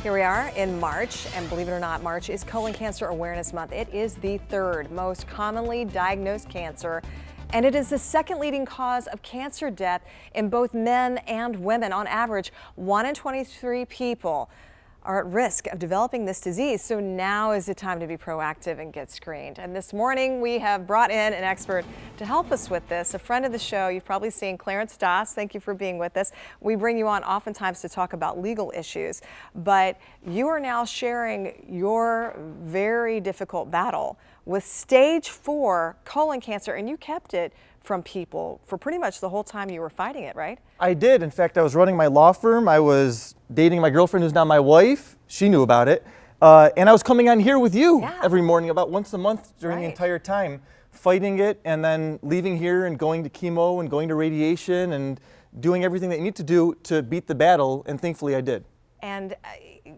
Here we are in March, and believe it or not, March is Colon Cancer Awareness Month. It is the third most commonly diagnosed cancer, and it is the second leading cause of cancer death in both men and women. On average, 1 in 23 people are at risk of developing this disease. So now is the time to be proactive and get screened. And this morning we have brought in an expert to help us with this, a friend of the show. You've probably seen Clarence Doss. Thank you for being with us. We bring you on oftentimes to talk about legal issues, but you are now sharing your very difficult battle with stage 4 colon cancer, and you kept it from people for pretty much the whole time you were fighting it, right? I did. In fact, I was running my law firm. I was dating my girlfriend, who's now my wife. She knew about it. And I was coming on here with you every morning about once a month during the entire time, fighting it and then leaving here and going to chemo and going to radiation and doing everything that you need to do to beat the battle, and thankfully I did. And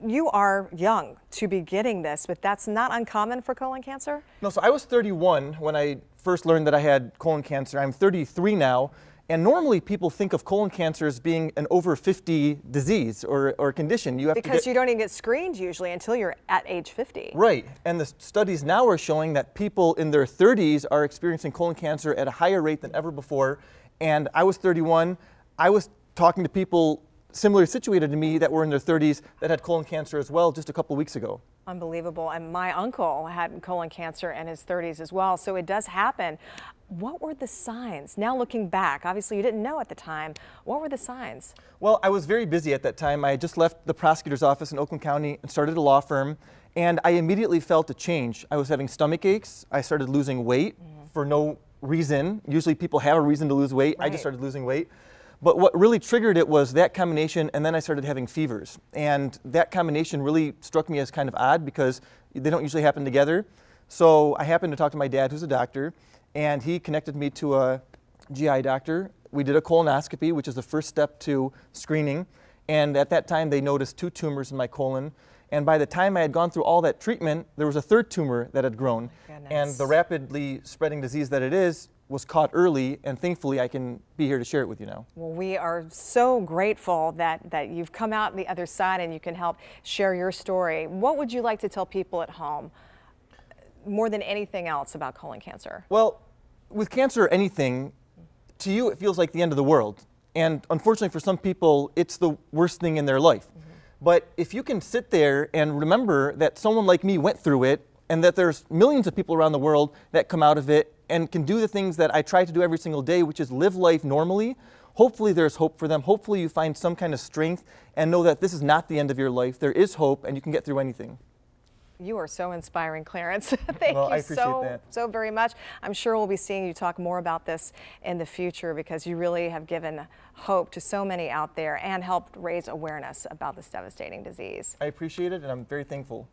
you are young to be getting this, but that's not uncommon for colon cancer? No, so I was 31 when I first learned that I had colon cancer. I'm 33 now, and normally people think of colon cancer as being an over 50 disease or condition. You have because you don't even get screened usually until you're at age 50. Right, and the studies now are showing that people in their 30s are experiencing colon cancer at a higher rate than ever before. And I was 31. I was talking to people similarly situated to me that were in their 30s that had colon cancer as well just a couple weeks ago. Unbelievable. And my uncle had colon cancer in his 30s as well, so it does happen. What were the signs? Now looking back, obviously you didn't know at the time. What were the signs? Well, I was very busy at that time. I had just left the prosecutor's office in Oakland County and started a law firm, and I immediately felt a change. I was having stomach aches. I started losing weight for no reason. Usually people have a reason to lose weight. I just started losing weight. But what really triggered it was that combination, and then I started having fevers. And that combination really struck me as kind of odd because they don't usually happen together. So I happened to talk to my dad, who's a doctor, and he connected me to a GI doctor. We did a colonoscopy, which is the first step to screening. And at that time, they noticed 2 tumors in my colon. And by the time I had gone through all that treatment, there was a 3rd tumor that had grown. And the rapidly spreading disease that it is was caught early, and thankfully I can be here to share it with you now. Well, we are so grateful that you've come out the other side and you can help share your story. What would you like to tell people at home more than anything else about colon cancer? Well, with cancer or anything, to you it feels like the end of the world. And unfortunately for some people, it's the worst thing in their life. But if you can sit there and remember that someone like me went through it, and that there's millions of people around the world that come out of it and can do the things that I try to do every single day, which is live life normally, hopefully there's hope for them. Hopefully you find some kind of strength and know that this is not the end of your life. There is hope, and you can get through anything. You are so inspiring, Clarence. Thank you so very much. I'm sure we'll be seeing you talk more about this in the future because you really have given hope to so many out there and helped raise awareness about this devastating disease. I appreciate it, and I'm very thankful.